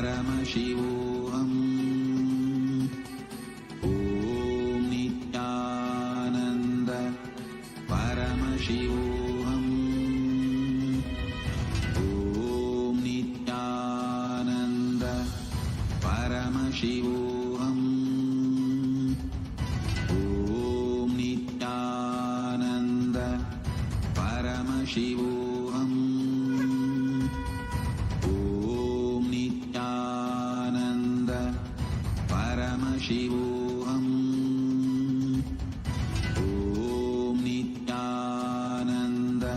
Paramashivam. Om Nithyananda Paramashivam. Om Nithyananda Paramashivam. Om Nithyananda Paramashivam. Om Nithyananda Paramashivam. Om Nithyananda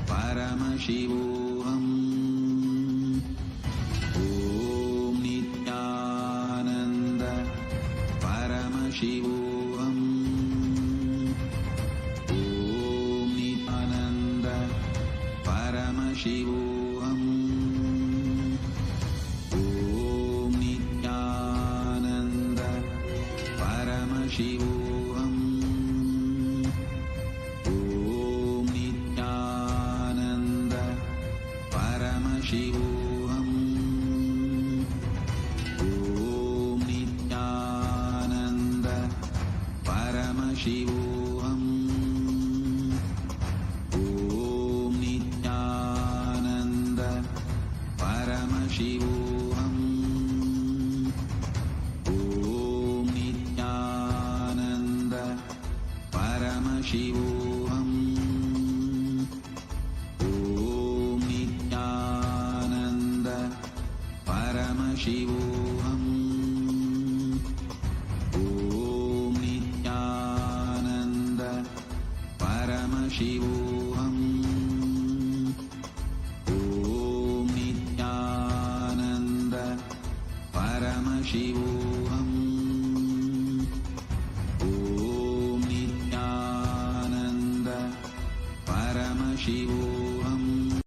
Paramashivam. Om Nithyananda Paramashivam. Om Nithyananda Paramashivam. Om Nithyananda Paramashivam. Om Nithyananda Paramashivam. Om Nithyananda Paramashivam. Om Nithyananda Paramashivam. Om Nithyananda Paramashivam. Om Nithyananda Paramashivam. Om Nithyananda Paramashivam. Om Nithyananda Paramashivam. Om Nithyananda Paramashivam.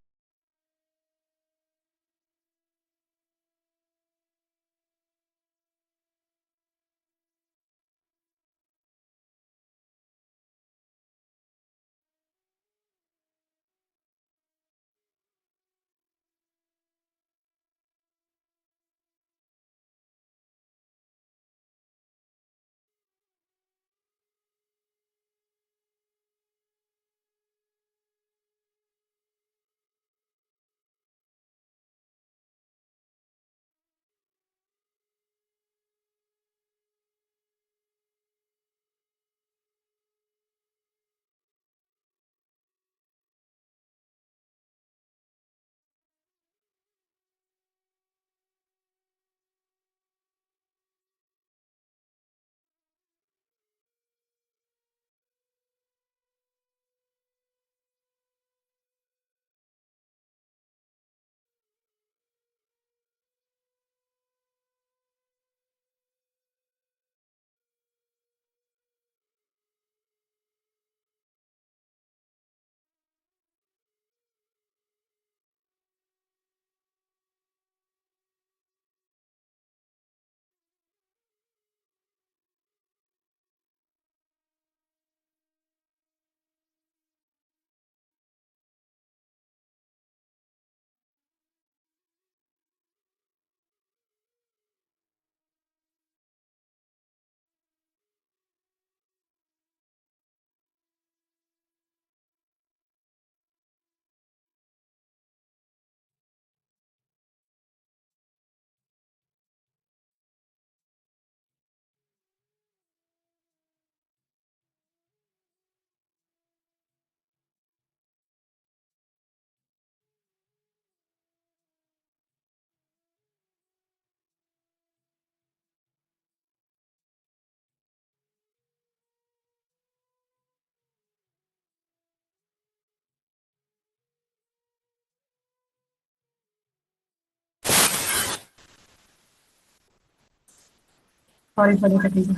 Sorry for the technical.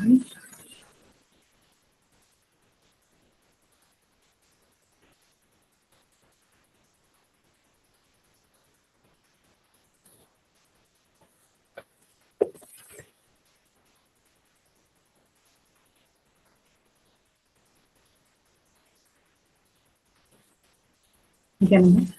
Nithyananda.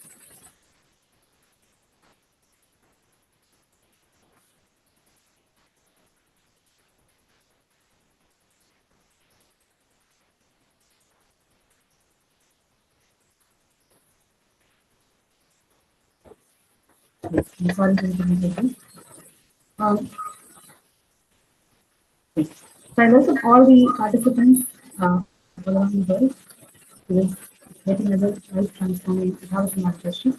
Yes, I'm sorry for the presentation. Um, yes. So I welcome all the participants all around the world to this yet another life transforming 1,000 session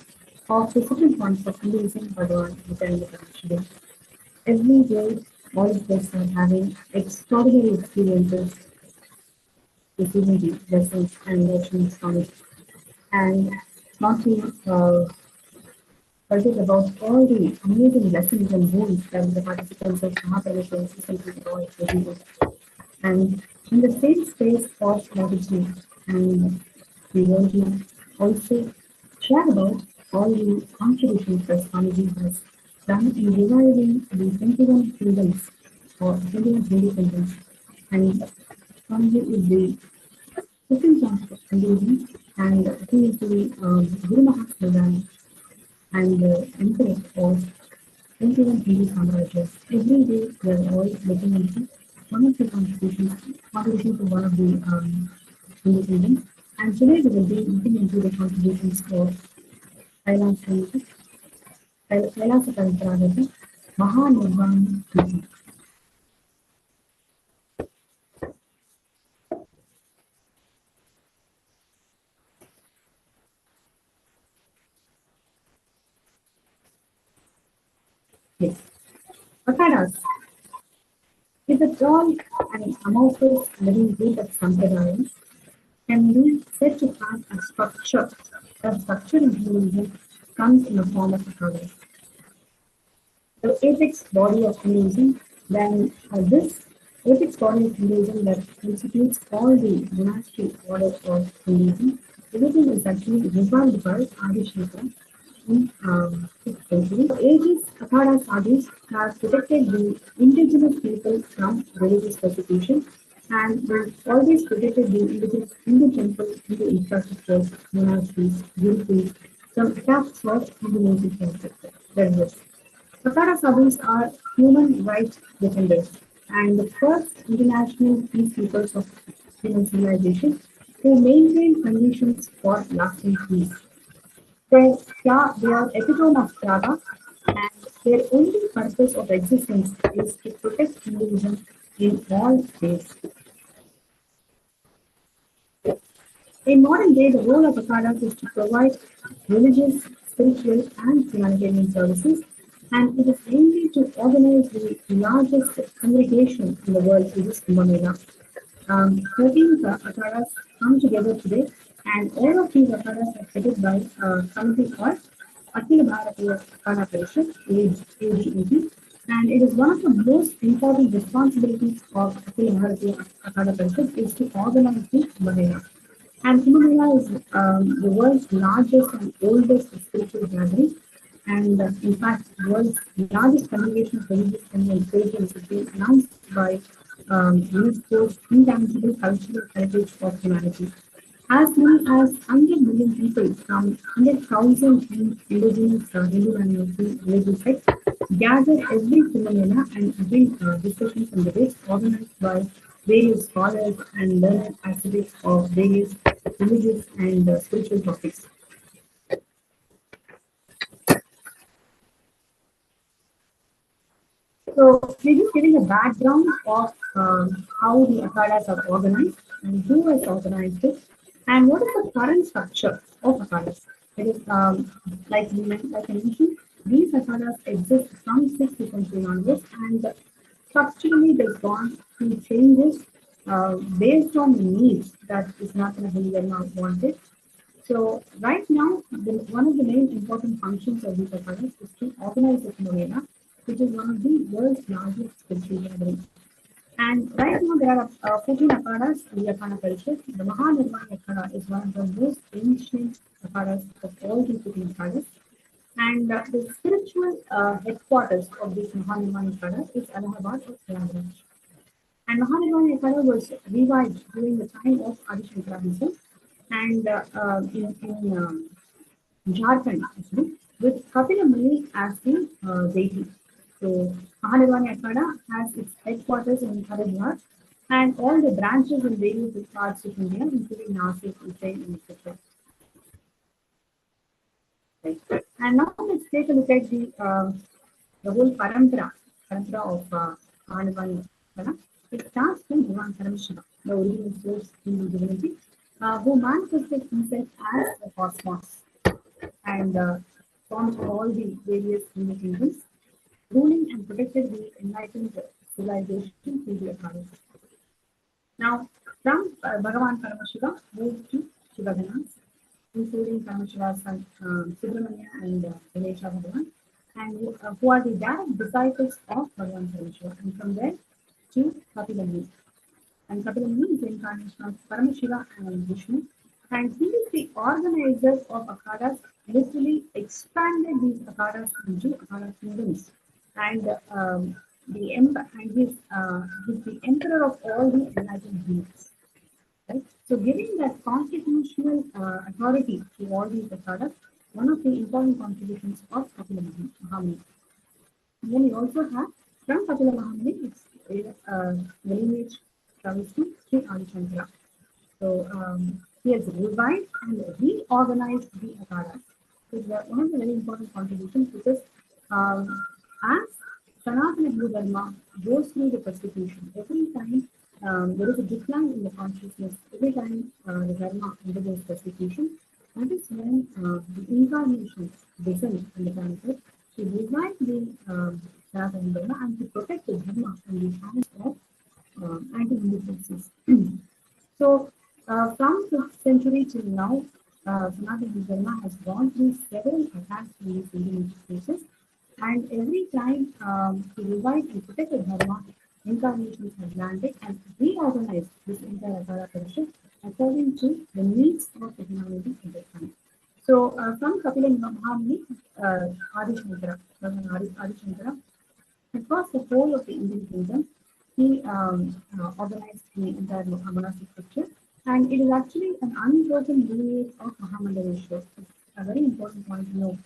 of the second point for Hinduism Bhagavan Nithyananda Paramashivam. Every day, all of us are having extraordinary experiences receiving the blessings and nurturings from it. And not to forget about all the amazing lessons and rules that the participants of Mahaparasham recently provide every day. And in the same space of gratitude, and we want to also share about all the contributions that Swamiji has done in reviving the 21 kingdoms or 21 Hindu kingdoms. And Swamiji is the second son of Hinduism, and he is the Guru Mahatma and the emperor of 21 Hindu Samarajyas. Every day we are all looking into one of the contributions to one of the Hindu kingdoms. And today we will be looking into the contributions of Kailasa Paramparaghata, Mahanirvani Akhada. Yes. Akhadas is a tall and amorphous living group of sampradayas can be said to have a structure. The structure in Hinduism comes in the form of akhadas. The apex body of Hinduism, then this apex body of Hinduism that constitutes all the monastic orders of Hinduism, everything is actually revived by Adi Shankara in 6th century. For ages, Akhada sadhus have protected the indigenous people from religious persecution and will always protected the indigenous Hindu temple, Hindu infrastructures, monasteries, gurukuls from attacks of Indonesian terrorists. Akhada sadhus are human rights defenders and the first international peacekeepers of human civilization who maintain conditions for lasting peace. They are epitome of Java, and their only purpose of existence is to protect Hinduism in all ways. In modern day, the role of Akadas is to provide religious, spiritual, and humanitarian services, and it is mainly to organize the largest congregation in the world, which is Kumbh Mela. 13 Akadas come together today, and all of these Akadas are headed by something called Akhila Bharatiya Akhada Parishad, AGAP, and it is one of the most important responsibilities of Akhila Bharatiya Akhada Parishad is to organize the Kumbh Mela. And Kumbh Mela is the world's largest and oldest spiritual gathering. And in fact, the world's largest congregation of religious and pilgrims has been announced by UNESCO's Intangible Cultural Heritage of Humanity. As many as 100 million people from 100,000 indigenous Hindu and Muslim religious sects gather every Kumbh and bring discussions and debates organized by various scholars and learned activists of various religious and spiritual topics. So, we're just giving a background of how the akhadas are organized and who has organized it, and what is the current structure of akhadas. It is like I mentioned, these akhadas exist from 6th century onwards, and structurally they've gone through changes based on the needs that Sanatana Hindu Dharma wanted. So right now, one of the main important functions of these akhadas is to organize the Kumbh, which is one of the world's largest spiritual gatherings. And right now, there are 14 akhadas in the Akhada Parishad. The Mahanirvani Akhada is one of the most ancient akhadas of all the 14 akhadas. And the spiritual headquarters of this Mahanirvani Akhada is Allahabad or Prayagraj. And Mahanirvani Akhada was revived during the time of Adi Shankara himself and in Jharkhand, actually, with Kapila Muni as the deity. So, Mahanirvani Akhada has its headquarters in Haridwar and all the branches in various parts of India, including Nasik, Ujjain, and etc. Right. And now let's take a look at the whole parampara of Mahanirvani Akhada. It starts from Bhagavan Paramashivam, the original source Hindu divinity, who manifested himself as a cosmos and formed all the various Hindu kingdoms, ruling and protected the enlightened civilization through the Akhadas. Now, from Bhagavan Paramashiva moved to Shivaganas, including Paramashiva's son Subramanya and Ganesha Bhagavan, and who are the direct disciples of Bhagavan Paramashiva, and from there to Kapila. And Kapila is the incarnation of Paramashiva and Vishnu, and he is the organizer of Akhadas, literally expanded these Akhadas into Akhada kingdoms, and he's the emperor of all the enlightened beings. Right? So, giving that constitutional authority to all these Akhadas, one of the important contributions of Kapila Mahamuni. And then we also have from Kapila Mahamuni, the lineage travels to Sri Adi Shankara. So he has revived and reorganized the Akhadas. So one of the very important contributions because as Sanatana Hindu Dharma goes through the persecution, every time there is a decline in the consciousness, every time the Dharma undergoes persecution, that is when the incarnations descend on the planet to revive the Sanatana Dharma and to protect the Dharma from the hands of anti-Hindu forces. So, from 5th century till now, Sanatana Dharma has gone through several attacks in these Indian places, and every time to revive and protect the Dharma, incarnations have landed and reorganized this entire Akara tradition according to the needs of the humanity in their time. So, from Kapila Mahamuni, Adi Shankara, Adi Shankara, across the whole of the Indian kingdom, he organized the entire monastic structure, and it is actually an unbroken lineage of Mahamandaleshwar. It's a very important point to know.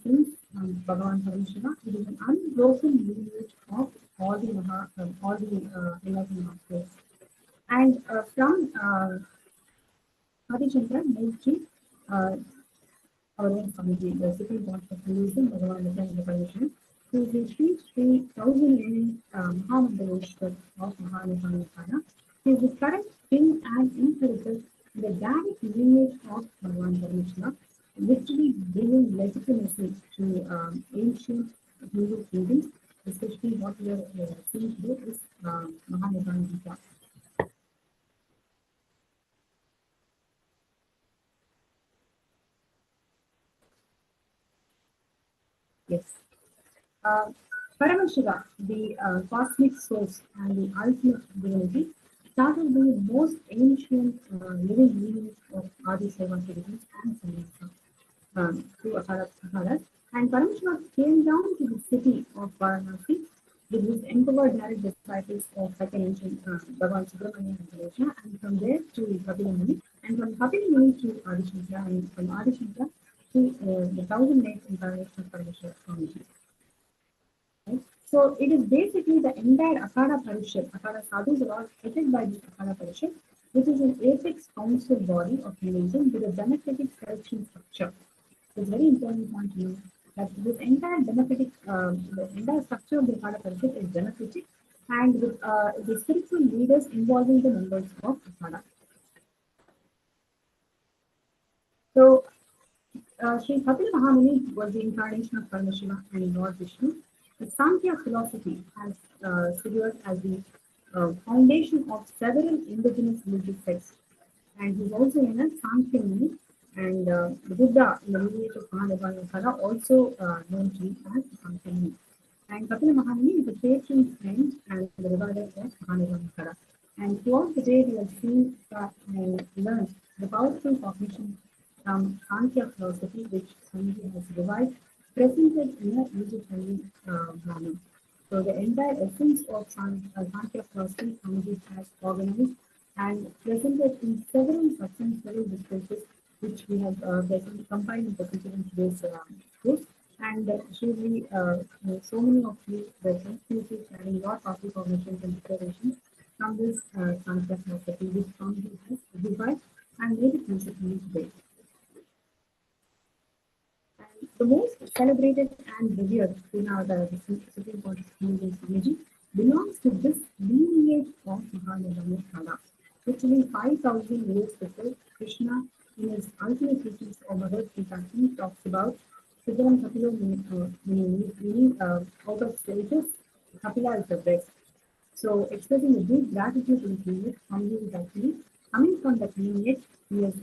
Since Bhagavan Paramashiva, it is an unbroken lineage of all the enlightened masters. And from Adi Shankara moved to our own Swamiji, the second part of Hinduism, Bhagavan Nithyananda Parishad, who is the Sri 1000 Mahamandaleshwar of Mahanirvani Akhada. He is the current king and imperator in the direct lineage of Bhagavan Paramashiva, literally bringing legitimacy to ancient Hindu kingdoms, especially what we are seeing today is Mahanirvani Akhada. Yes. Uh, Paramashiva, the cosmic source and the ultimate divinity, started being the most ancient living beings of Adi Seva traditions and Sannyasa through Akhadas. And Paramashiva came down to the city of Varanasi with his empowered direct disciples of, like I mentioned, Bhagavan Subramanya and Ganesha, and from there to Kapila Muni, and from Kapila Muni to Adi Shankara, and from Adi Shankara to the 1000 incarnation of Paramashiva Swamiji. Right? So it is basically the entire Akhada Parishad. Akhada Sadhus are all headed by this Akhada Parishad, which is an apex council body of Hinduism with a democratic selection structure. So it's very important point to know that this entire the entire structure of the Akhada Parishad is democratic, and with the spiritual leaders involving the members of Akhada. So Sri Kapila Mahamuni was the incarnation of Paramashiva and Lord Vishnu. The Sankhya philosophy has figured as the foundation of several indigenous religious sects, and he's also known as Sankhya Muni, and the Buddha in the lineage of Mahanirvani Akhada also known to be as Sankhya Muni. And Kapila Mahamuni is the patron saint and the reviver of Mahanirvani Akhada. And throughout the day, we have seen and learned the powerful cognition from Sankhya philosophy, which Swamiji has revived, presented in a user-friendly manner. So the entire essence of Sankhya philosophy, Swamiji has organized and presented in several sections, several discourses, which we have compiled and presented in today's course. And surely, so many of you were continuously sharing your topic cognitions and declarations from this Sankhya philosophy, which Swamiji has revived and made it user-friendly today. The most celebrated and revered in our Supreme Court of Indian Swamiji belongs to this lineage of Mahanirvani Akhada. Literally 5,000 years before Krishna, in his ultimate teachings of Bhagavad Gita, he talks about Siddharam Kapilo meaning out of stages, Kapila is the best. So expressing a deep gratitude to the lineage, Swamiji is actually coming from that lineage. He has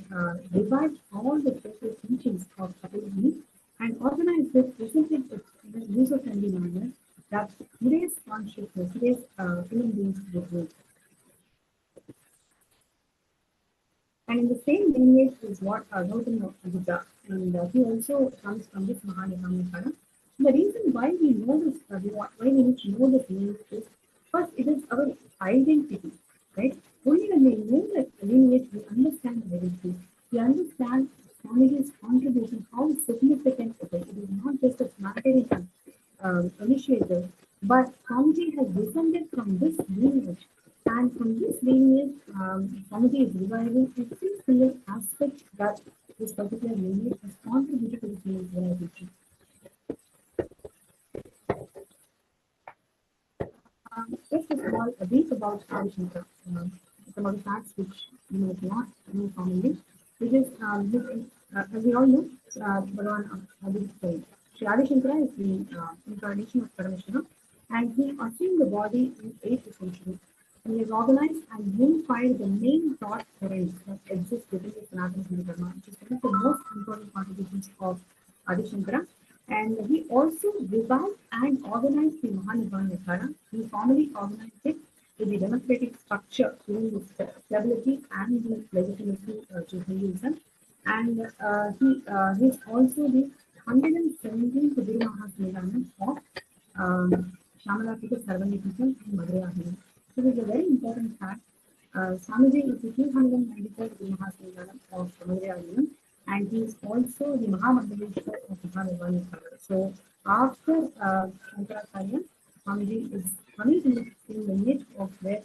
revived all the sacred teachings of Kapila and organized it, presented it in a user-friendly manner that today's consciousness, today's human beings would need. And in the same lineage is what Gautam Buddha, and he also comes from this Mahanirvani. The reason why we know this, why we need to know this lineage is first, it is our identity, right? Only when we know that lineage, we understand the identity. We understand Swamiji's contribution, how significant it is. It is not just a humanitarian initiative, but Swamiji has descended from this lineage. And from this lineage, Swamiji is reviving every single aspect that this particular lineage has contributed to the field realization. Just a small brief about Adi Shankara. Some of the facts which you may not know commonly, which is, as we all know, Bhagavan Sri Adi Shankara is the incarnation of Paramashivam, and he attained the body in 8th century. And he has organized and unified the main thought currents that exist within the Sanatana Hindu Dharma, which is one of the most important contributions of Adi Shankara. And he also revived and organized the Mahanirvani Akhada. He formally organized it with the democratic structure, giving the stability and the legitimacy to Hinduism. And he's also the 117th Guru Mahasanidhanam of Shamalapita Sarvani people in Madurai. So this is a very important fact. Swamiji is the 293rd Guru Mahasanidhanam of Madurai, and he is also the Mahamandaleshwar of Mahanirvani Akhada. So after Shankaracharya, Swamiji is coming in the lineage of where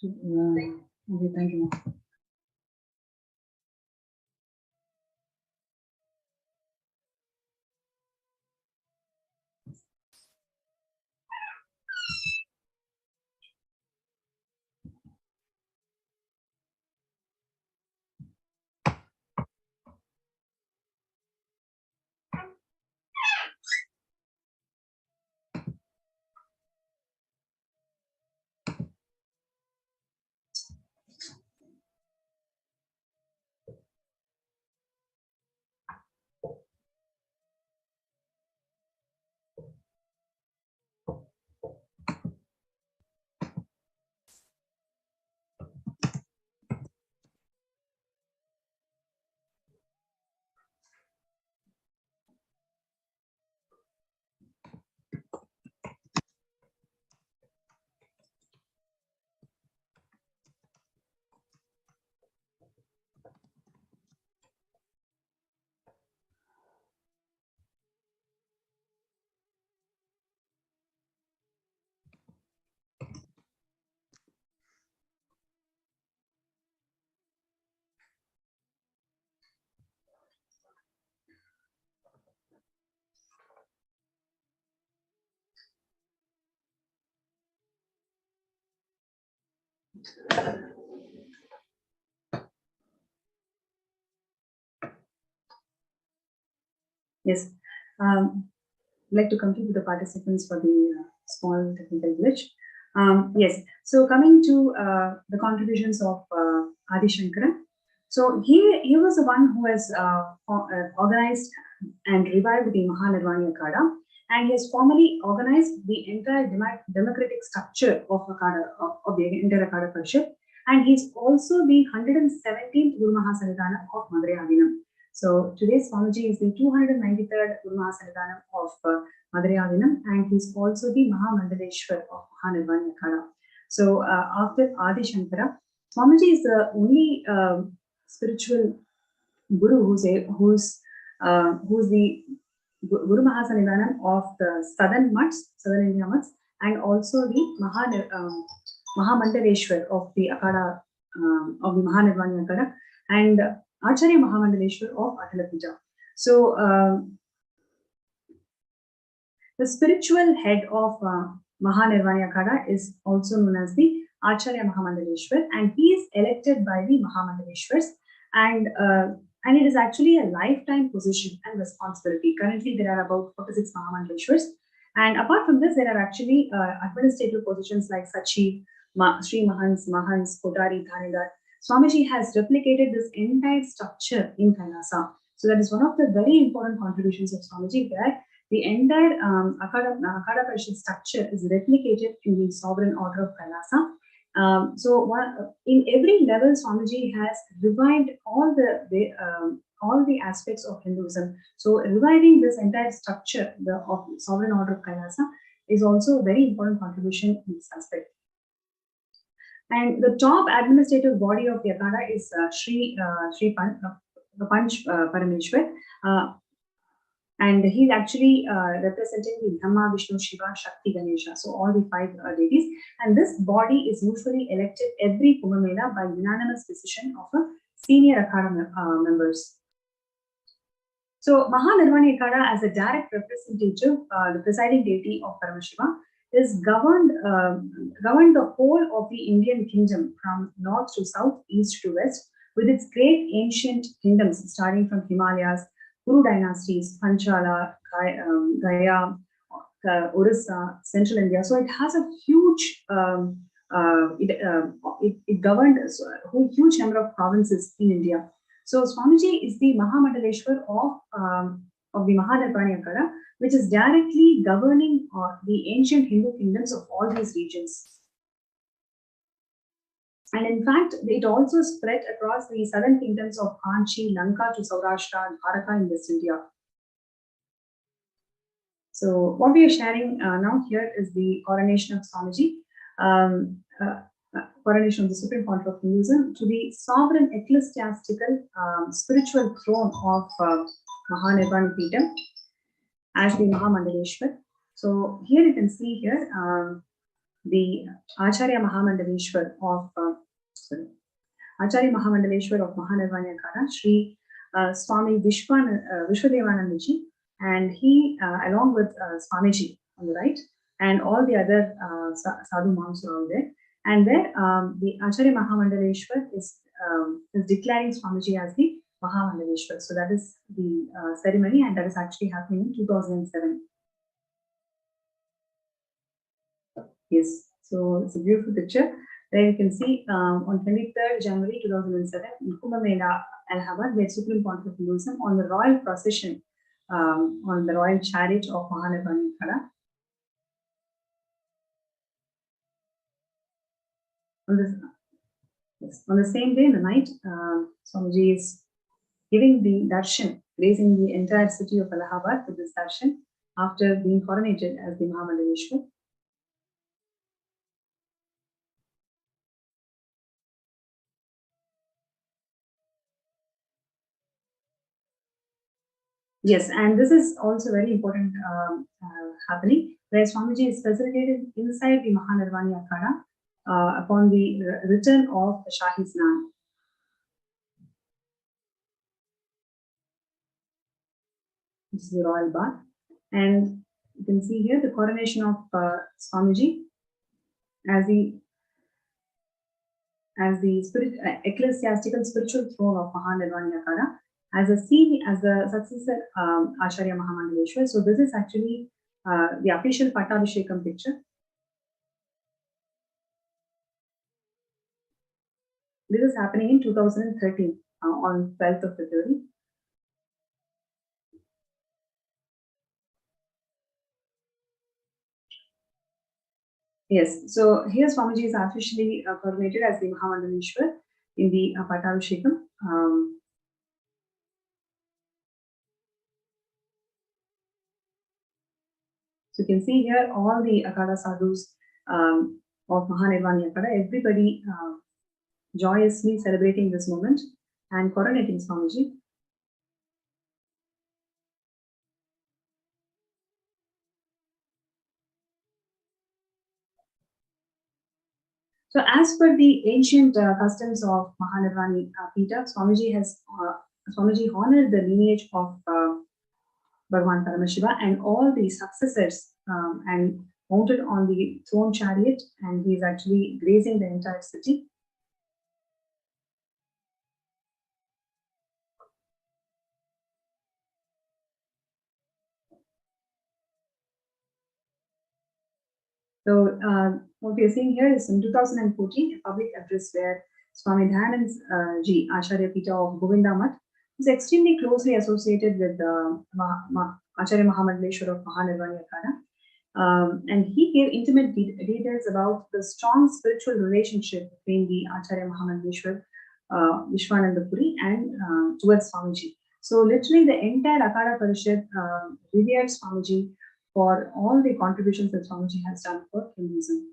okay, thank you. Yes. I'd like to complete with the participants for the small technical glitch. Yes. So coming to the contributions of Adi Shankara. So he was the one who has organized and revived the Mahanirvani Akhada, and he has formally organized the entire democratic structure of Akhada, of the entire Akhada Parishad, and he's also the 117th Guru Mahasannidhanam of Madurai Adinam. So today's Swamiji is the 293rd Guru Mahasannidhanam of Madurai Adinam, and he's also the Mahamandaleshwar of Mahanirvani Akhada. So after Adi Shankara, Swamiji is the only spiritual guru who's the Guru Mahasannidhanam of the southern India mutts, and also the Mahamandaleshwar of the Akhada, of the Mahanirvani Akhada, and Acharya Mahamandaleshwar of Atalapija. So the spiritual head of Mahanirvani Akhada is also known as the Acharya Mahamandaleshwar, and he is elected by the Mahamandaleshwars, and it is actually a lifetime position and responsibility. Currently, there are about 46 Mahamandaleshwars, and apart from this, there are actually administrative positions like Sachi, Sri Mahans, Kotari, Thanedar. Swamiji has replicated this entire structure in Kailasa. So that is one of the very important contributions of Swamiji, where the entire Akhada Parishad structure is replicated in the sovereign order of Kailasa. In every level, Swamiji has revived all the aspects of Hinduism. So reviving this entire structure of the sovereign order of Kailasa is also a very important contribution in this aspect. And the top administrative body of the Akhada is Sri Panch Parameshwar, and he's actually representing the Brahma, Vishnu, Shiva, Shakti, Ganesha, so all the 5 deities. And this body is usually elected every Kumbh Mela by unanimous decision of a senior Akhada members. So Mahanirvani Akhada, as a direct representative, the presiding deity of Paramashivam, is governed the whole of the Indian kingdom from north to south, east to west, with its great ancient kingdoms starting from Himalayas, Kuru dynasties, Panchala, Gaya, Orissa, Central India. So it has a huge, it governed a huge number of provinces in India. So Swamiji is the Mahamandaleshwar of the Mahanirvani Akhada, which is directly governing the ancient Hindu kingdoms of all these regions. And in fact, it also spread across the southern kingdoms of Kanchi, Lanka to Saurashtra and Dwarka in West India. So what we are sharing now here is the coronation of Swamiji, coronation of the Supreme Pontiff of Hinduism to the sovereign ecclesiastical spiritual throne of Mahanirvani Peetham as the Mahamandaleshwar. So here you can see here the Acharya Mahamandaleshwar of Mahanirvani Akhada, Sri Swami Vishwadevanandaji, and he along with Swamiji on the right, and all the other sadhu monks are all there. And there the Acharya Mahamandaleshwar is declaring Swamiji as the Mahamandaleshwar. So that is the ceremony, and that is actually happening in 2007. Yes, so it's a beautiful picture. There you can see on 23rd January 2007 in Kumbh Mela, Allahabad, where Supreme Pontiff of Hinduism on the royal procession on the royal chariot of Mahanirvani Akhada. On the same day in the night, Swamiji is giving the darshan, raising the entire city of Allahabad with this darshan after being coronated as the Mahamandaleshwar. Yes, and this is also very important happening, where Swamiji is facilitated inside the Mahanirvani Akhada upon the return of the Shahi Snan. This is the royal bath, and you can see here the coronation of Swamiji as the as the ecclesiastical spiritual throne of Mahanirvani Akhada as a successor Acharya Mahamandaleshwar. So this is actually the official Pattabhishekam picture. This is happening in 2013 on 12th of February. Yes, so here Swamiji is officially coronated as the Mahamandaleshwar in the Pattabhishekam. So you can see here all the Akhada sadhus of Mahanirvani Akhada, everybody joyously celebrating this moment and coronating Swamiji. So as per the ancient customs of Mahanirvani Pita, Swamiji honored the lineage of Bhagavan Paramashiva and all the successors and mounted on the throne chariot, and he is actually grazing the entire city. So what we are seeing here is in 2014, a public address where Swami Dayanand Ji, Acharya Pita of Govinda Math, is extremely closely associated with Acharya Mahamandaleshwar of Mahanirvani Akhada. And he gave intimate details about the strong spiritual relationship between the Acharya Mahamandaleshwar, Vishwananda Puri, and towards Swamiji. So literally the entire Akhada Parishad revered Swamiji for all the contributions that Swamiji has done for Hinduism.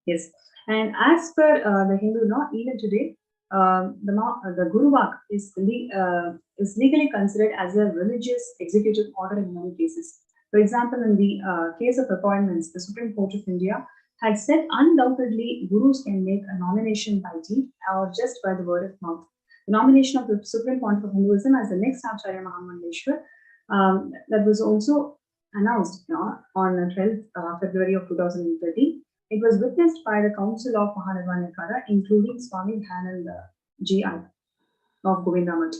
Yes, and as per the Hindu law, even today, the Guru Vak is legally considered as a religious executive order in many cases. For example, in the case of appointments, the Supreme Court of India had said undoubtedly Gurus can make a nomination by deed or just by the word of mouth. The nomination of the Supreme Court of Hinduism as the next Acharya Mahamandaleshwar that was also announced on 12th February of 2013. It was witnessed by the Council of Mahanirvani Akhada, including Swami Dayanand Ji of Govinda Math.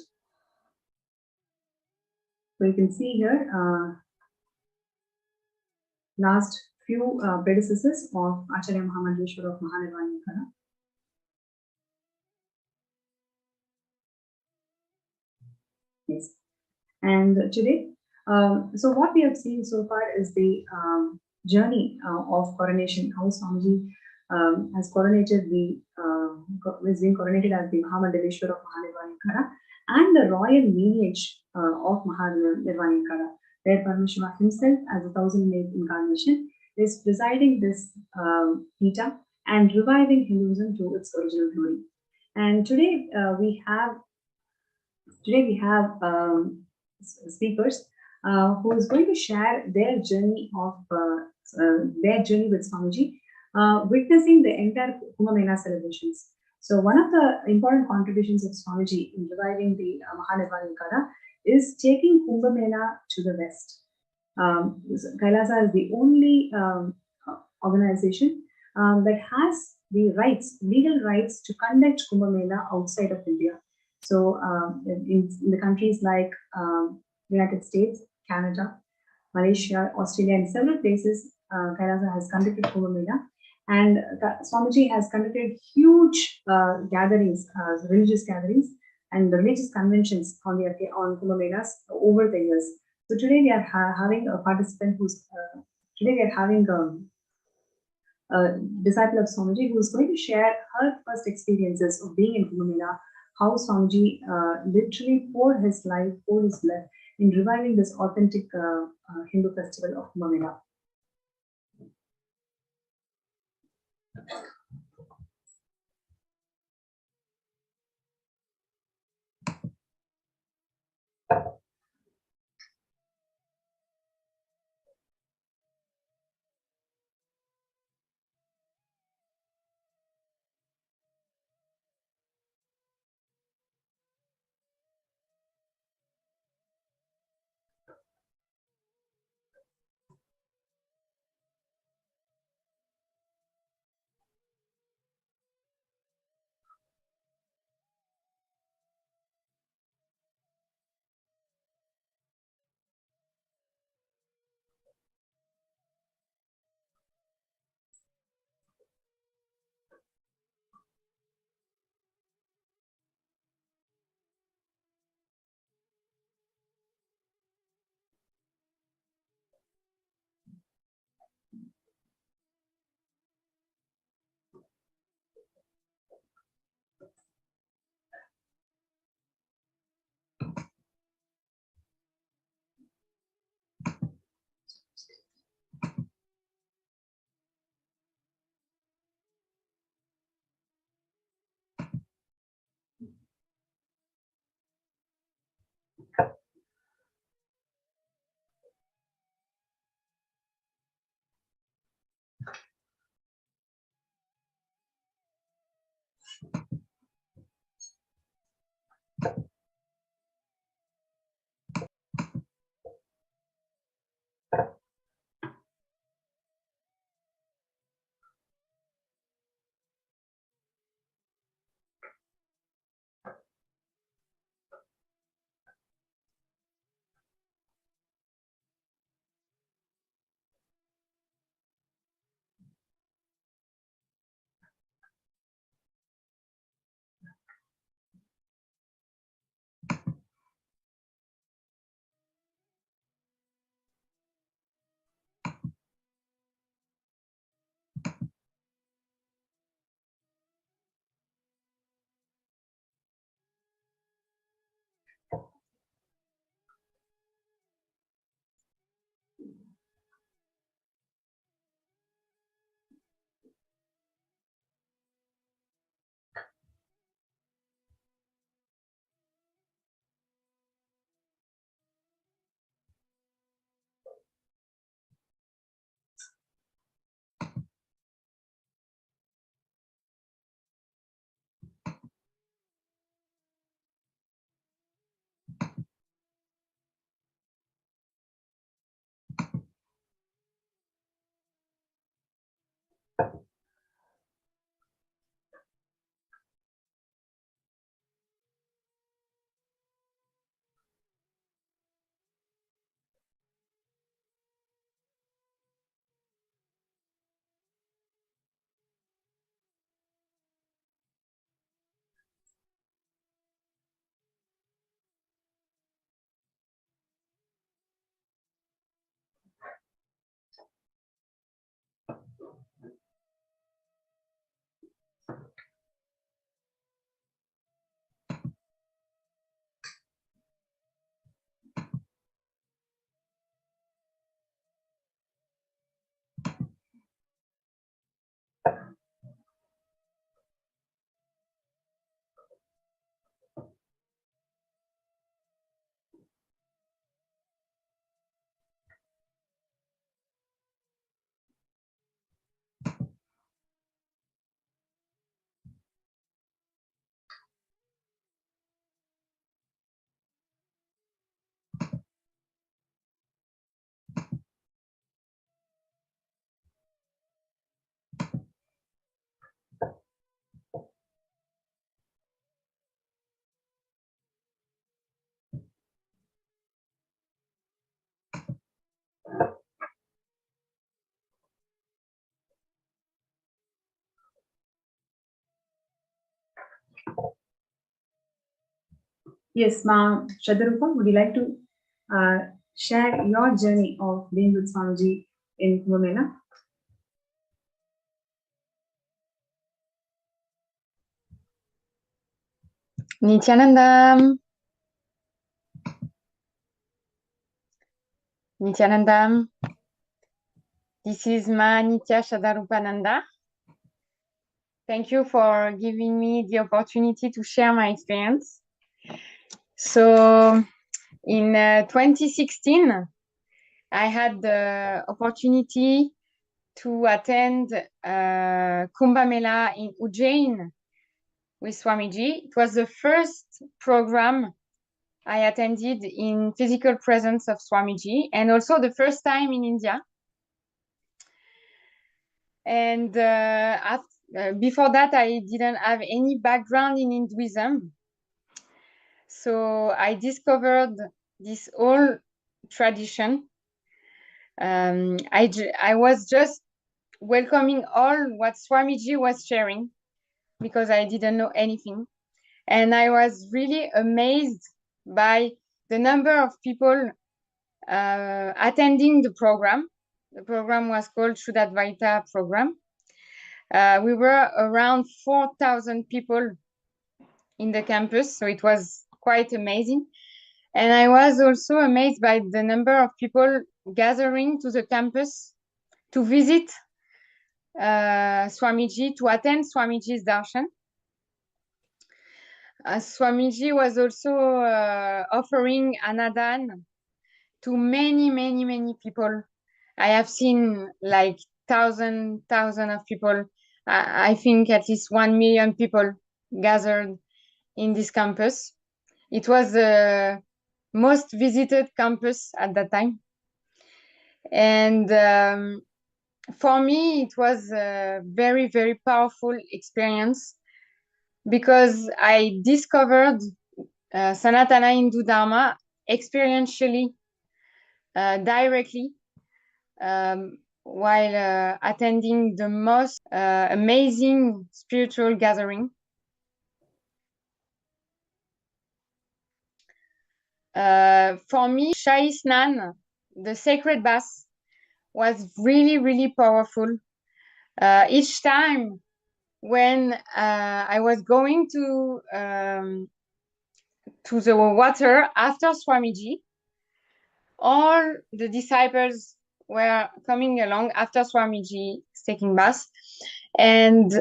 So you can see here last few predecessors of Acharya Mahamandaleshwar of Mahanirvani Akhada. Yes, and today, so what we have seen so far is the journey of coronation, how Swamiji has coronated is being coronated as the Mahamandaleshwar of Mahanirvani Akhada, and the royal lineage of Mahanirvani Akhada, where Paramashivam himself, as a 1008 incarnation, is presiding this Pita and reviving Hinduism to its original glory. And today we have speakers who is going to share their journey with Swamiji, witnessing the entire Kumbh Mela celebrations. So one of the important contributions of Swamiji in reviving the Mahanirvani Akhada is taking Kumbh Mela to the west. Kailasa is the only organization that has the legal rights to conduct Kumbh Mela outside of India. So in the countries like United States, Canada, Malaysia, Australia, and several places, Kailasa has conducted Kumbh Mela. And Swamiji has conducted huge gatherings, religious gatherings, and religious conventions on Kumbh Melas over the years. So today we are having a participant today we are having a disciple of Swamiji who is going to share her first experiences of being in Kumbh Mela, how Swamiji literally poured his life, poured his blood in reviving this authentic Hindu festival of Kumbh Mela. Yes, Ma Shadarupa, would you like to share your journey of being with Swamiji in Kumbh Mela? Nithyananda. Nithyananda. This is Ma Nitya Shadarupananda. Thank you for giving me the opportunity to share my experience. So in 2016, I had the opportunity to attend Kumbh Mela in Ujjain with Swamiji. It was the first program I attended in physical presence of Swamiji, and also the first time in India. And before that, I didn't have any background in Hinduism. So I discovered this whole tradition. I was just welcoming all what Swamiji was sharing because I didn't know anything. And I was really amazed by the number of people attending the program. The program was called Shuddhadvaita program. We were around 4,000 people in the campus, so it was quite amazing. And I was also amazed by the number of people gathering to the campus to visit Swamiji, to attend Swamiji's darshan. Swamiji was also offering anadan to many people. I have seen like thousand of people. I think at least 1 million people gathered in this campus. It was the most visited campus at that time. And for me, it was a very, very powerful experience because I discovered Sanatana Hindu Dharma experientially, directly, while attending the most amazing spiritual gathering. For me, Shahi Snan, the sacred bath, was really, really powerful. Each time when I was going to the water after Swamiji, all the disciples were coming along after Swamiji taking bath. And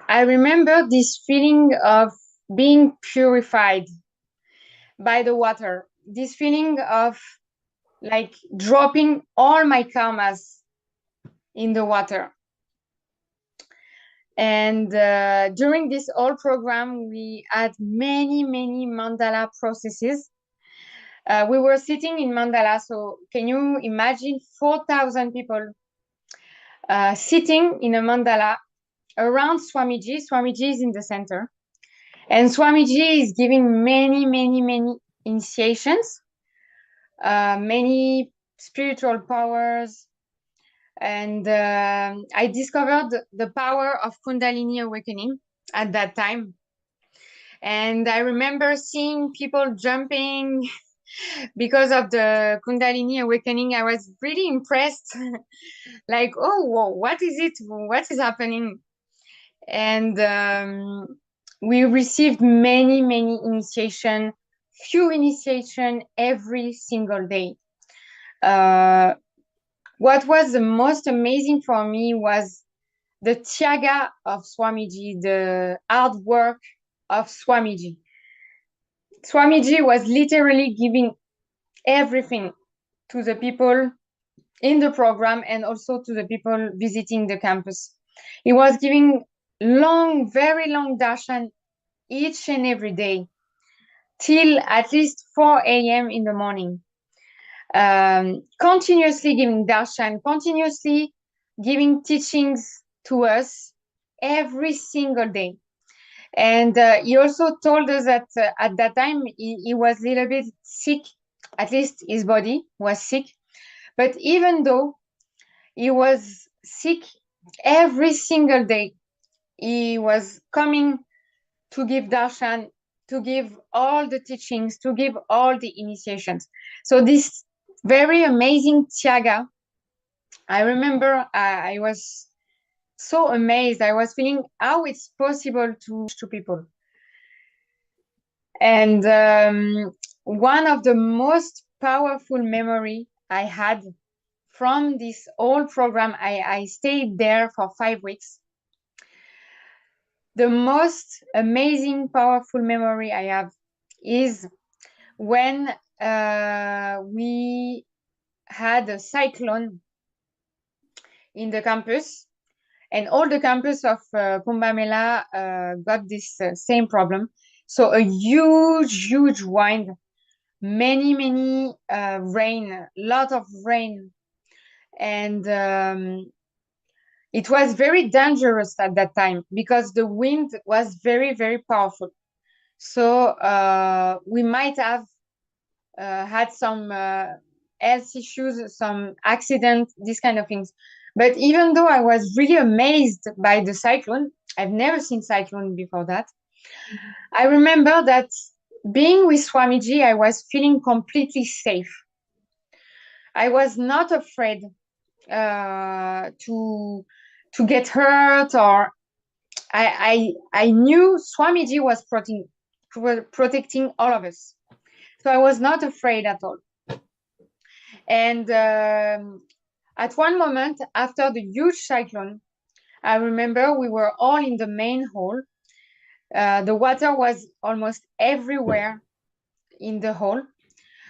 I remember this feeling of being purified by the water, this feeling of like dropping all my karmas in the water. And during this whole program, we had many, many mandala processes. We were sitting in mandala, so can you imagine 4,000 people sitting in a mandala around Swamiji? Swamiji is in the center. And Swamiji is giving many, many, many initiations, many spiritual powers. And I discovered the power of Kundalini awakening at that time. And I remember seeing people jumping because of the Kundalini awakening. I was really impressed. Like, oh, whoa, what is it? What is happening? And we received many, many initiation, few initiation every single day. What was the most amazing for me was the tyaga of Swamiji, the hard work of Swamiji. Swamiji was literally giving everything to the people in the program and also to the people visiting the campus. He was giving long, very long darshan each and every day till at least 4 a.m. in the morning. Continuously giving darshan, continuously giving teachings to us every single day. And he also told us that at that time he was a little bit sick, at least his body was sick. But even though he was sick, every single day he was coming to give darshan, to give all the teachings, to give all the initiations. So this very amazing tyaga, I remember I was so amazed. I was feeling how it's possible to people. And one of the most powerful memory I had from this whole program, I stayed there for 5 weeks. The most amazing, powerful memory I have is when we had a cyclone in the campus, and all the campus of Kumbh Mela got this same problem. So a huge, huge wind, many, many rain, lot of rain. And it was very dangerous at that time because the wind was very, very powerful. So we might have had some health issues, some accident, these kind of things. But even though I was really amazed by the cyclone, I've never seen cyclone before that. I remember that being with Swamiji, I was feeling completely safe. I was not afraid to get hurt, or I knew Swamiji was protecting all of us. So I was not afraid at all. And at one moment, after the huge cyclone, I remember we were all in the main hall. The water was almost everywhere in the hall.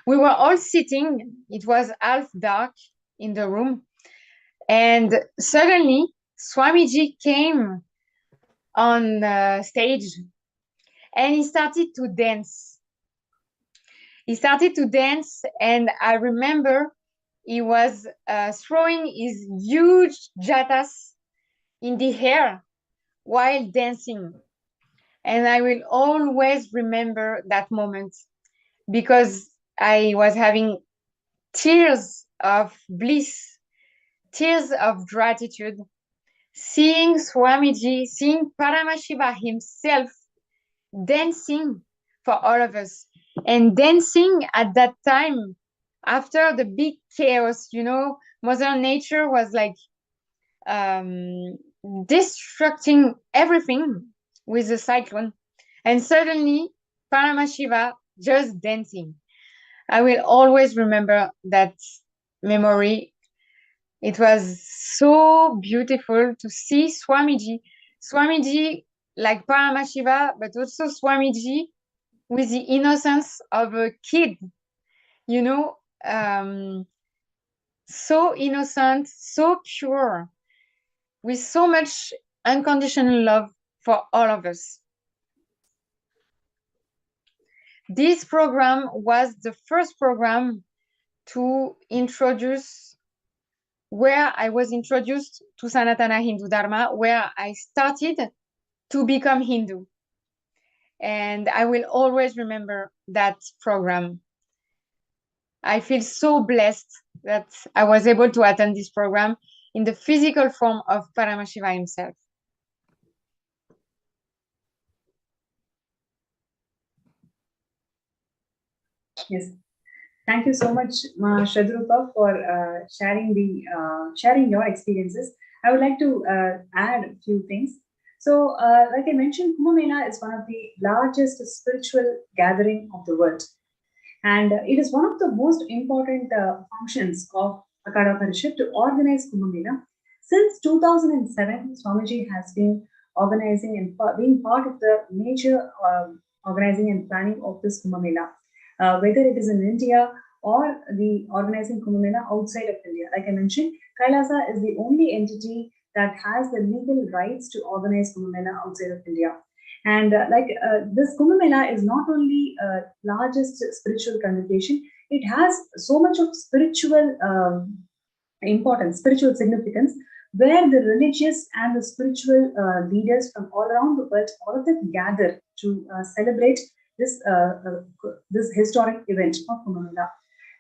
We were all sitting. It was half dark in the room. And suddenly, Swamiji came on stage and he started to dance. He started to dance, and I remember he was throwing his huge jatas in the air while dancing. And I will always remember that moment because I was having tears of bliss, tears of gratitude, seeing Swamiji, seeing Paramashiva himself dancing for all of us. And dancing at that time, after the big chaos, you know, Mother Nature was like destructing everything with the cyclone. And suddenly, Paramashiva just dancing. I will always remember that memory. It was so beautiful to see Swamiji like Paramashiva, but also Swamiji with the innocence of a kid, you know, so innocent, so pure, with so much unconditional love for all of us. This program was the first program to introduce, where I was introduced to Sanatana Hindu Dharma, where I started to become Hindu. And I will always remember that program. I feel so blessed that I was able to attend this program in the physical form of Paramashiva himself. Yes. Thank you so much, Shradrupa, for sharing your experiences. I would like to add a few things. So, like I mentioned, Kumbh Mela is one of the largest spiritual gathering of the world, and it is one of the most important functions of Akhada Parishad to organize Kumbh Mela. Since 2007, Swamiji has been organizing and being part of the major organizing and planning of this Kumbh Mela. Whether it is in India or the organizing Kumbh Mela outside of India. Like I mentioned, Kailasa is the only entity that has the legal rights to organize Kumbh Mela outside of India. And this Kumbh Mela is not only largest spiritual congregation, it has so much of spiritual importance, spiritual significance, where the religious and the spiritual leaders from all around the world, all of them gather to celebrate this historic event of Kumbh Mela.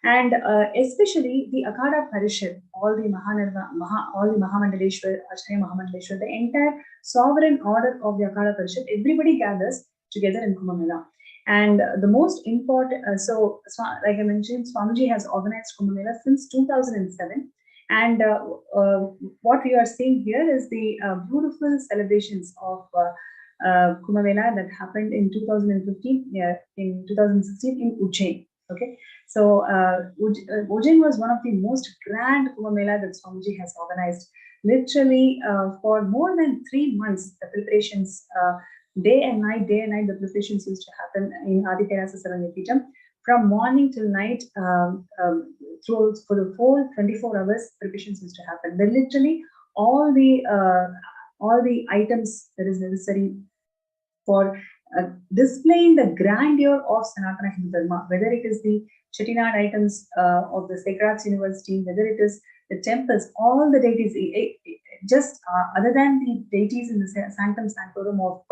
And especially the Akhada Parishad, all the Mahamandaleshwar, Acharya Mahamandaleshwar, the entire sovereign order of the Akhada Parishad, everybody gathers together in Kumbh Mela. And the most important, like I mentioned, Swamiji has organized Kumbh Mela since 2007. And what we are seeing here is the beautiful celebrations of Kumbh Mela that happened in 2015, in 2016 in Ujjain. Okay, so Ujjain was one of the most grand Kumbh Mela that Swamiji has organized. Literally for more than 3 months, the preparations, day and night, the preparations used to happen in Adi Kailasa Saranyapeetham. From morning till night, through for the whole 24 hours, preparations used to happen. Then literally all the items that is necessary for displaying the grandeur of Sanatana Hindu Dharma, whether it is the Chettinad items of the Sacred Arts University, whether it is the temples, all the deities, just other than the deities in the Sanctum Sanctorum of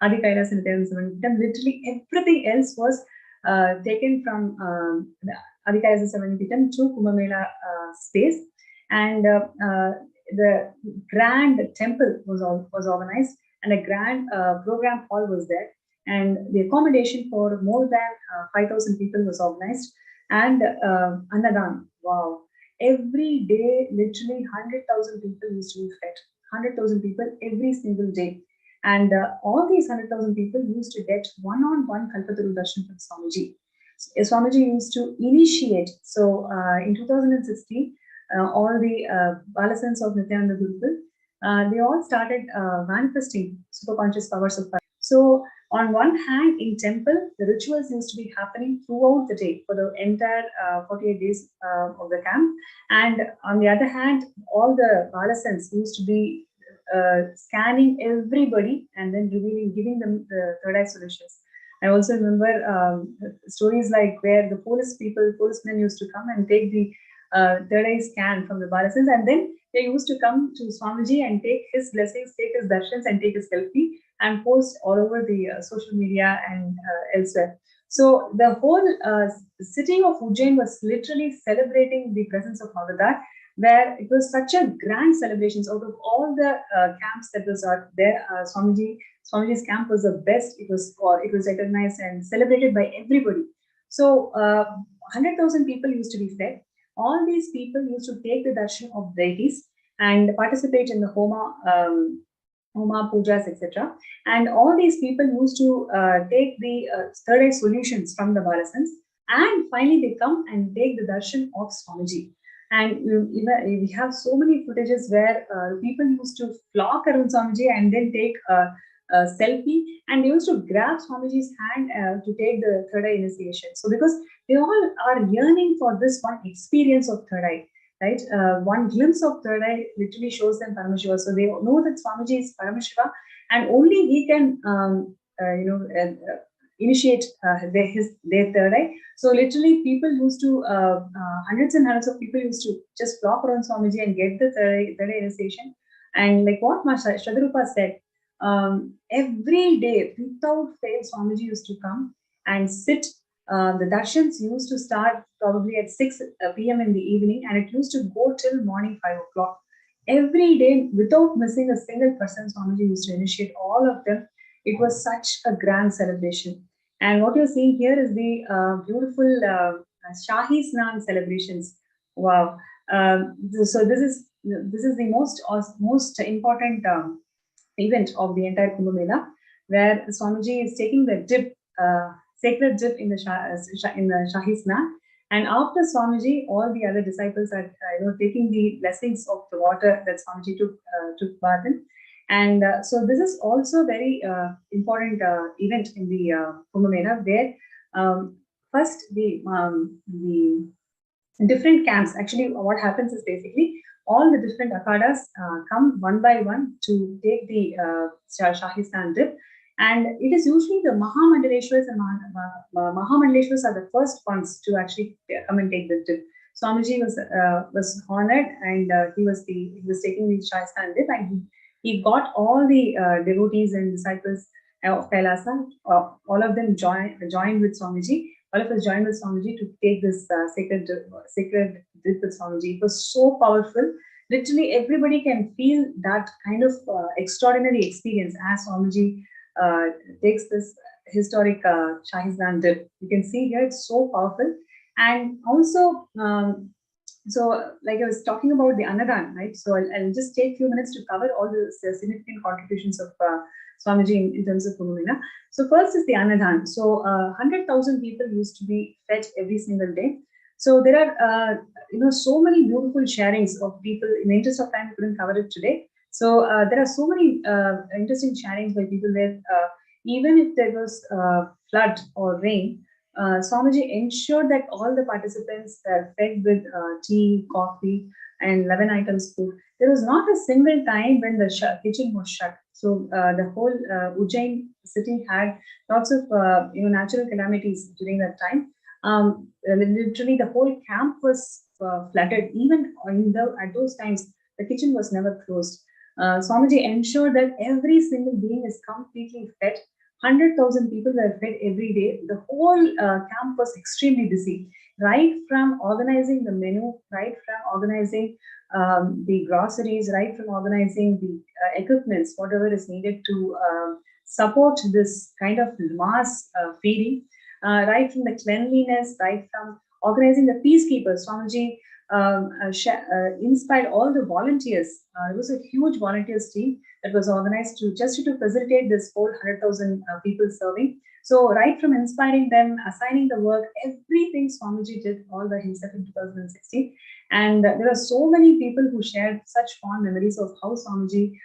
Adi Kailasa and Nithyananda, literally everything else was taken from Adi Kailasa Saranyapeetham to Kumbh Mela space, and the grand temple was organized, and a grand program hall was there, and the accommodation for more than 5,000 people was organized, and Annadan, wow, every day literally 100,000 people used to be fed, 100,000 people every single day. And all these 100,000 people used to get one-on-one Kalpataru Darshan from Swamiji. Swamiji used to initiate. So in 2016, all the Balasans of Nithyananda Gurukul, they all started manifesting superconscious powers of fire. So on one hand, in temple, the rituals used to be happening throughout the day for the entire 48 days of the camp. And on the other hand, all the Balasans used to be scanning everybody and then revealing, giving them the third eye solutions. I also remember stories like where the policemen used to come and take the third eye scan from the Balasins, and then they used to come to Swamiji and take his blessings, take his darshans, and take his selfie and post all over the social media and elsewhere. So the whole city of Ujjain was literally celebrating the presence of Akhada, where it was such a grand celebrations. Out of all the camps that was out there, Swamiji's camp was the best. It was recognized and celebrated by everybody. So 100,000 people used to be fed. All these people used to take the darshan of deities and participate in the Homa pujas, etc. And all these people used to take the third eye solutions from the Balasans, and finally they come and take the darshan of Swamiji. And we have so many footages where people used to flock around Swamiji and then take a selfie, and they used to grab Swamiji's hand to take the third eye initiation. So because they all are yearning for this one experience of third eye, right? One glimpse of third eye literally shows them Paramashiva. So they know that Swamiji is Paramashiva, and only he can, initiate their third eye. So literally, people used to hundreds and hundreds of people used to just flock around Swamiji and get the third eye initiation. And like what Shadarupa said, every day without fail, Swamiji used to come and sit. The darshans used to start probably at 6 p.m. in the evening, and it used to go till morning 5 o'clock. Every day, without missing a single person, Swamiji used to initiate all of them. It was such a grand celebration. And what you're seeing here is the beautiful Shahi Snan celebrations. Wow! So this is the most important event of the entire Kumbh Mela, where Swamiji is taking the dip, sacred dip in the Shahi Snan. And after Swamiji, all the other disciples are taking the blessings of the water that Swamiji took bath in. And so this is also very important event in the Kumbh Mela, where first the different camps. Actually, what happens is basically all the different akhadas come one by one to take the Shahi Snan dip. And it is usually the Mahamandaleshwaras and Mahamandaleshwaras are the first ones to actually come and take the dip. Swamiji was honored, and he was taking the Shahi Snan dip, and he got all the devotees and disciples of Kailasa, all of them joined with Swamiji. All of us joined with Swamiji to take this sacred dip with Swamiji. It was so powerful. Literally, everybody can feel that kind of extraordinary experience as Swamiji takes this historic Shahi Snan dip. You can see here, it's so powerful. And also, so like I was talking about the Annadan, right? So I'll just take a few minutes to cover all the significant contributions of Swamiji in terms of Kumbh Mela. So first is the Annadan. So 100,000 people used to be fed every single day. So there are so many beautiful sharings of people. In the interest of time, I couldn't cover it today. So there are so many interesting sharings by people there. Even if there was flood or rain, Swamiji ensured that all the participants were fed with tea, coffee, and 11 items food. There was not a single time when the kitchen was shut. So the whole Ujjain city had lots of natural calamities during that time. Literally, the whole camp was flooded. Even at those times, the kitchen was never closed. Swamiji ensured that every single being is completely fed. 100,000 people were fed every day. The whole camp was extremely busy, right from organizing the menu, right from organizing the groceries, right from organizing the equipments, whatever is needed to support this kind of mass feeding, right from the cleanliness, right from organizing the peacekeepers. Swamiji inspired all the volunteers. It was a huge volunteers team that was organized to facilitate this whole 100,000 people serving. So right from inspiring them, assigning the work, everything Swamiji did all by himself in 2016. And there are so many people who shared such fond memories of how Swamiji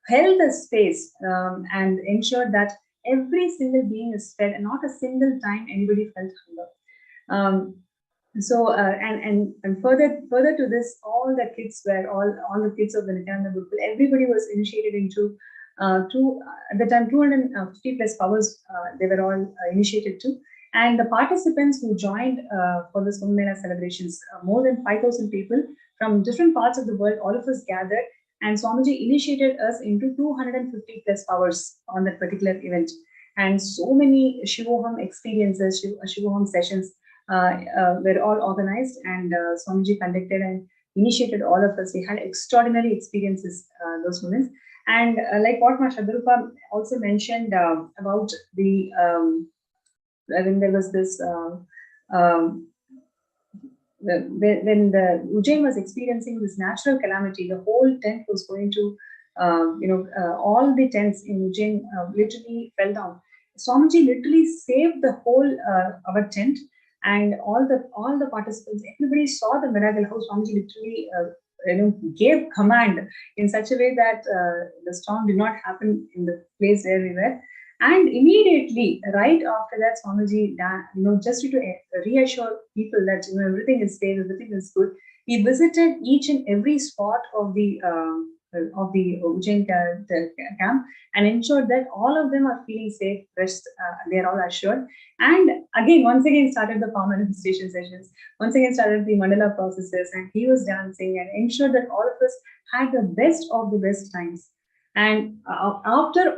held the space and ensured that every single being is fed, and not a single time anybody felt hunger. So and further to this, all the kids of the Nithyananda Gurukul, everybody was initiated into At the time, 250 plus powers they were all initiated to. And the participants who joined for this Kumbh Mela celebrations, more than 5,000 people from different parts of the world, all of us gathered, and Swamiji initiated us into 250 plus hours on that particular event. And so many Shivoham experiences, Shivoham sessions were all organized, and Swamiji conducted and initiated all of us. We had extraordinary experiences those moments. And like what Ma Shadarupa also mentioned about the when there was this when the Ujjain was experiencing this natural calamity, the whole tent was going to, all the tents in Ujjain literally fell down. Swamiji literally saved the whole our tent, and all the participants, everybody saw the miracle. How Swamiji literally gave command in such a way that the storm did not happen in the place where we were. And immediately, right after that, Swamiji, just to reassure people that everything is safe, everything is good, he visited each and every spot of the Ujjain camp and ensured that all of them are feeling safe, rest, they are all assured. And once again started the palm manifestation sessions, once again started the mandala processes, and he was dancing and ensured that all of us had the best of the best times. And after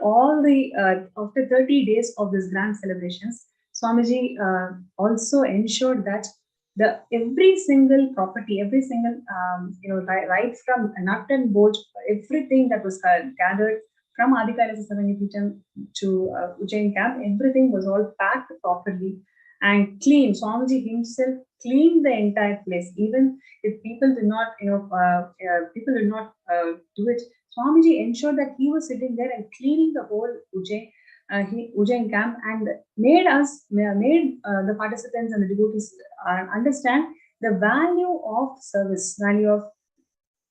after 30 days of this grand celebrations, Swamiji also ensured that every single property, every single right from nut and bolt, everything that was gathered from Adikailasa Sarangipitam to Ujjain camp, everything was all packed properly and clean. Swamiji himself cleaned the entire place. Even if people did not, do it, Swamiji ensured that he was sitting there and cleaning the whole Ujjain camp, and made the participants and the devotees understand the value of service, value of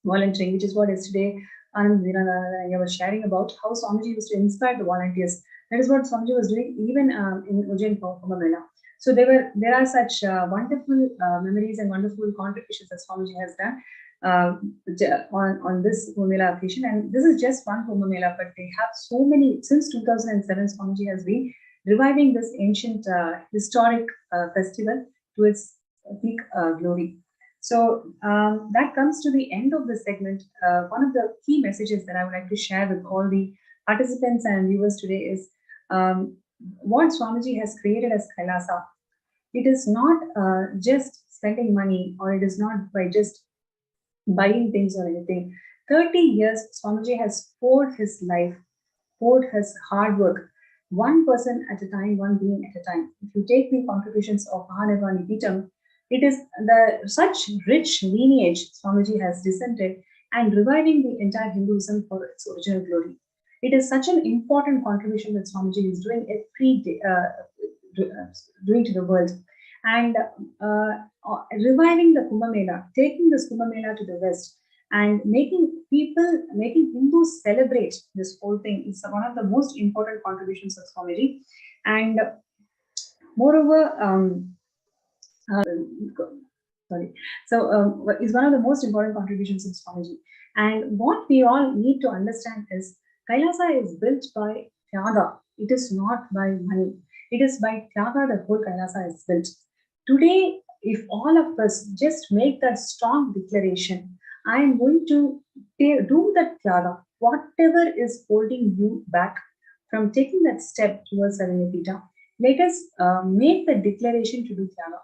volunteering, which is what yesterday I was sharing about how Swamiji used to inspire the volunteers. That is what Swamiji was doing even in Ujjain Kumbh Mela. So there are such wonderful memories and wonderful contributions that Swamiji has done on this Kumbh Mela occasion. And this is just one Kumbh Mela, but they have so many. Since 2007, Swamiji has been reviving this ancient historic festival to its peak glory. So that comes to the end of this segment. One of the key messages that I would like to share with all the participants and viewers today is what Swamiji has created as Kailasa. It is not just spending money, or it is not by just buying things or anything. 30 years, Swamiji has poured his life, poured his hard work, one person at a time, one being at a time. If you take the contributions of Mahanirvani Akhada, it is such rich lineage Swamiji has descended and reviving the entire Hinduism for its original glory. It is such an important contribution that Swamiji is doing every day, doing to the world. And reviving the Kumbh Mela, taking this Kumbh Mela to the West, and making Hindus celebrate this whole thing is one of the most important contributions of Swamiji. And moreover, is one of the most important contributions of Swamiji. And what we all need to understand is Kailasa is built by Tyaga. It is not by money. It is by Tyaga that whole Kailasa is built. Today, if all of us just make that strong declaration, I am going to do that Tyaga, whatever is holding you back from taking that step towards Sarangyapita, let us make the declaration to do Tyaga.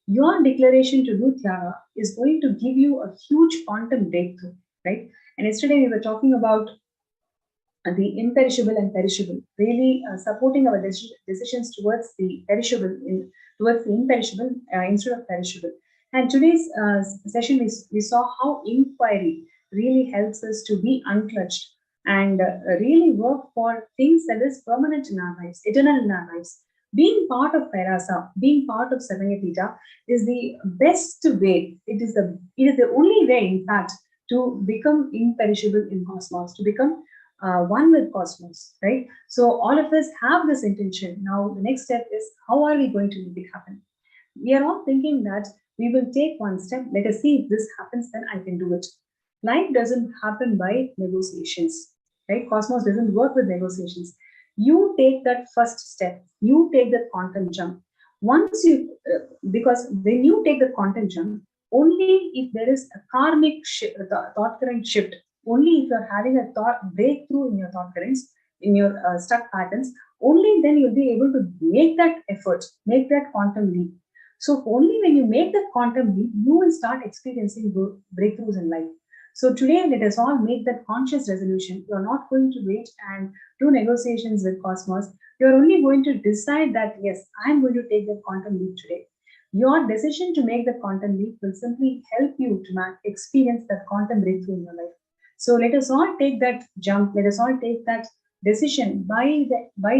Your declaration to do Tyaga is going to give you a huge quantum breakthrough, right? And yesterday we were talking about the imperishable and perishable, really supporting our decisions towards the perishable, towards the imperishable instead of perishable. And today's session, we saw how inquiry really helps us to be unclutched and really work for things that is permanent in our lives, eternal in our lives. Being part of Kailasa, being part of Sarangyapita is the best way. It is the only way, in fact, to become imperishable in cosmos, to become one with cosmos, right? So all of us have this intention. Now the next step is, how are we going to make it happen? We are all thinking that we will take one step. Let us see if this happens, then I can do it. Life doesn't happen by negotiations. right? Cosmos doesn't work with negotiations. You take that first step. You take that quantum jump. Once you, because when you take the quantum jump, only if there is a karmic thought current shift, only if you're having a thought breakthrough in your thought currents, in your stuck patterns, only then you'll be able to make that effort, make that quantum leap. So only when you make that quantum leap, you will start experiencing breakthroughs in life. So today, let us all make that conscious resolution. You are not going to wait and do negotiations with Cosmos. You are only going to decide that, yes, I am going to take that quantum leap today. Your decision to make the quantum leap will simply help you to experience that quantum breakthrough in your life. So let us all take that jump. Let us all take that decision by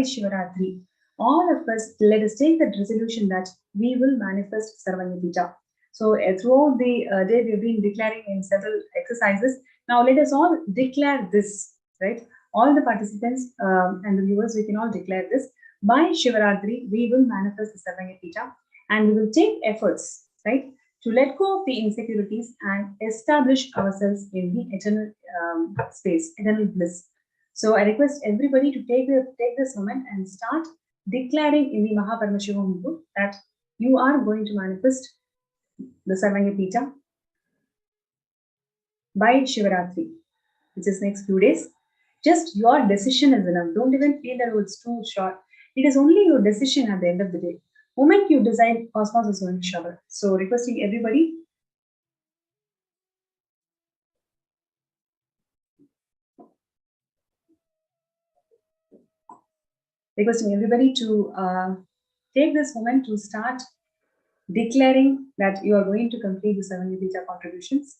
Shivaratri. All of us, let us take that resolution that we will manifest Sarvanyapita. So throughout the day, we've been declaring in several exercises. Now let us all declare this, right? All the participants and the viewers, we can all declare this. By Shivaratri, we will manifest the Sarvanyapita, and we will take efforts, right, to let go of the insecurities and establish ourselves in the eternal space, eternal bliss. So I request everybody to take this moment and start declaring in the Paramashivam book that you are going to manifest the Sarvanyapita by Shivaratri, which is next few days. Just your decision is enough. Don't even feel that it's too short. It is only your decision at the end of the day. Moment you decide, Cosmos is going to shower. So requesting everybody to take this moment to start declaring that you are going to complete the Sarvanyapita contributions.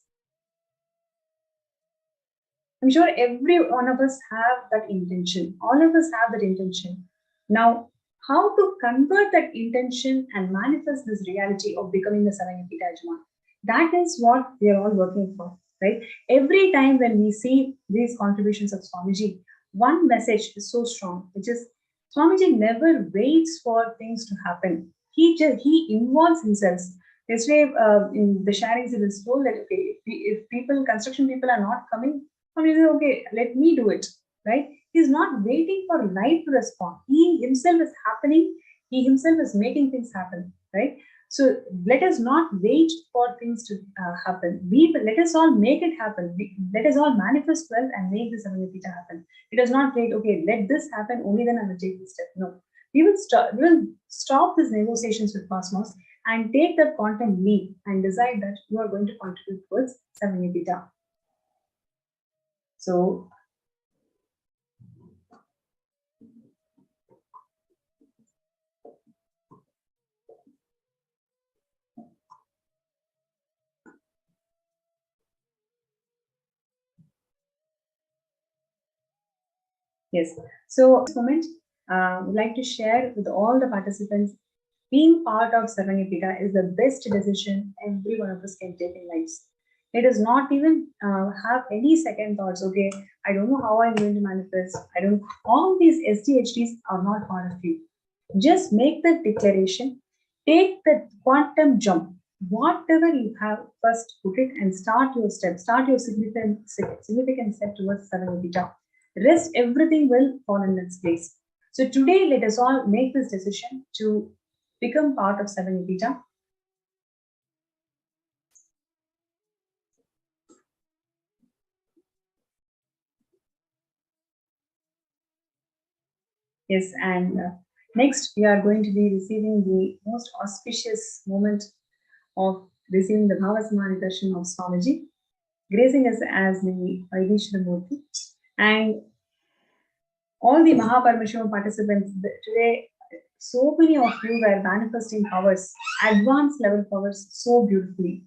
I'm sure every one of us have that intention. All of us have that intention. Now, how to convert that intention and manifest this reality of becoming the Sarvanyapita Ajman? That is what we are all working for, right? Every time when we see these contributions of Swamiji, one message is so strong, which is Swamiji never waits for things to happen. He involves himself. Yesterday, in the sharings, it is told that okay, if construction people are not coming, Swamiji says, okay, let me do it, right? He's not waiting for life to respond. He himself is happening. He himself is making things happen, right? So let us not wait for things to happen. Let us all make it happen. Let us all manifest wealth and make this Sarvanyapita happen. Let us not wait, okay, let this happen, only then I will take this step. No. We will stop these negotiations with Cosmos and take that quantum leap and decide that you are going to contribute towards Sarvanyapita. So yes. So at this moment, I would like to share with all the participants, being part of Sarvanyapita is the best decision every one of us can take in life. It does not even have any second thoughts. Okay, I don't know how I'm going to manifest. I don't. All these SDHDs are not part of you. Just make the declaration. Take the quantum jump. Whatever you have, first put it and start your step. Start your significant step towards Sarvanyapita. Rest, everything will fall in its place. So today, let us all make this decision to become part of Sarvanyapita. Yes, and next we are going to be receiving the most auspicious moment of receiving the Bhavasamani darshan of Swamiji, gracing us as the Vaidishwara Murti. And all the Paramashivam participants today, so many of you were manifesting powers, advanced level powers, so beautifully.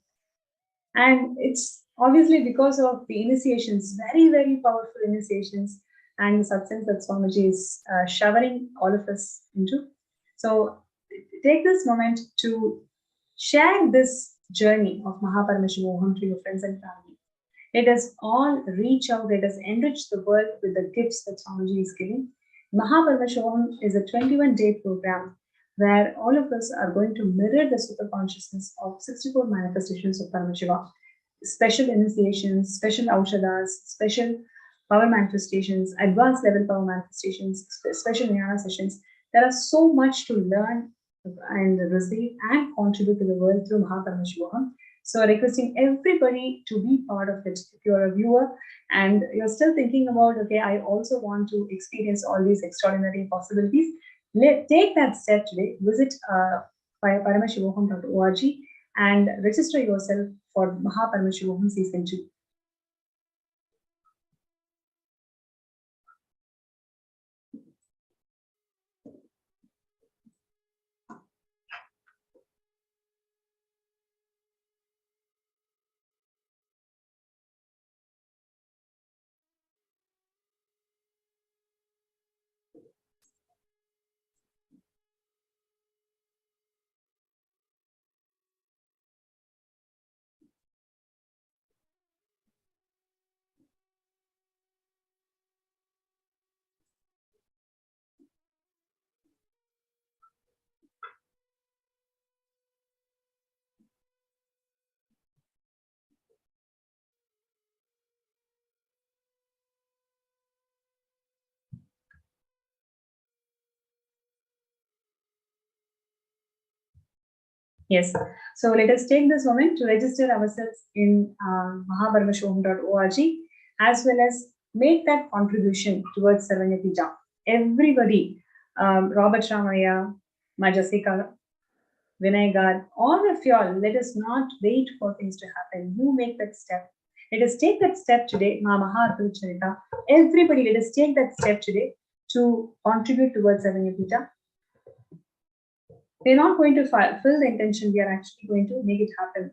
And it's obviously because of the initiations, very, very powerful initiations, and the substance that Swamiji is showering all of us into. So take this moment to share this journey of Paramashivam to your friends and family. Let us all reach out, let us enrich the world with the gifts that Swamiji is giving. Paramashivam is a 21-day program where all of us are going to mirror the super consciousness of 64 manifestations of Paramashiva. Special initiations, special aushadas, special power manifestations, advanced level power manifestations, special jnana sessions. There are so much to learn and receive and contribute to the world through Paramashivam. So requesting everybody to be part of it. If you're a viewer and you're still thinking about, okay, I also want to experience all these extraordinary possibilities, take that step today. Visit paramashivam.org and register yourself for Paramashivam Season 2. Yes, so let us take this moment to register ourselves in Paramashivam.org as well as make that contribution towards Sarvanyapija. Everybody, Robert Ramaya, Majasika, Vinay Gar, all of y'all, let us not wait for things to happen. You make that step. Let us take that step today, Charita. Everybody, let us take that step today to contribute towards Sarvanyapija. We're not going to fill the intention, we are actually going to make it happen.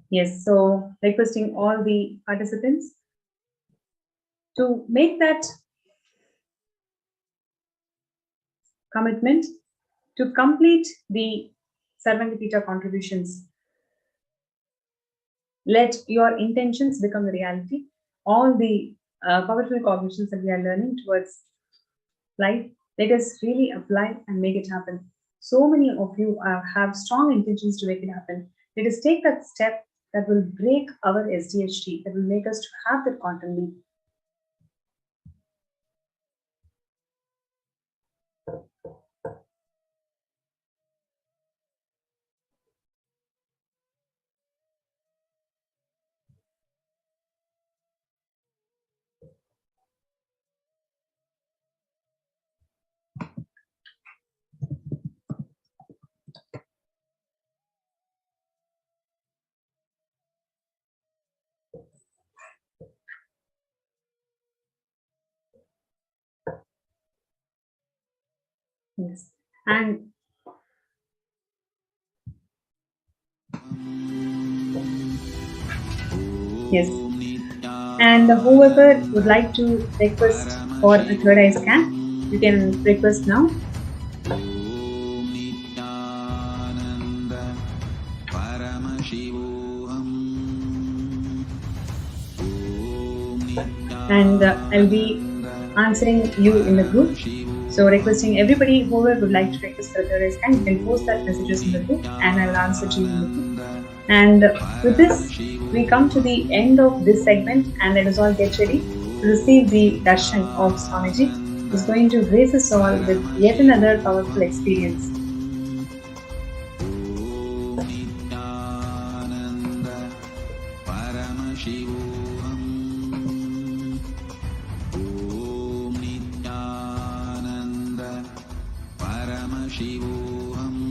Yes, so requesting all the participants to make that commitment to complete the Sarvanyapija contributions. Let your intentions become a reality. All the powerful cognitions that we are learning towards life, let us really apply and make it happen. So many of you have strong intentions to make it happen. Let us take that step that will break our SDHT, that will make us to have that quantum leap. Yes, and yes, and whoever would like to request for a third eye scan, you can request now. Nithyananda Paramashivam. And I'll be answering you in the group. So requesting everybody, whoever would like to request for a third eye scan, you can post that messages in the group and I'll answer to you in the group. And with this, we come to the end of this segment, and let us all get ready to receive the darshan of Swamiji, who is going to grace us all with yet another powerful experience. Nithyananda Paramashivam. Om Nithyananda Paramashivam.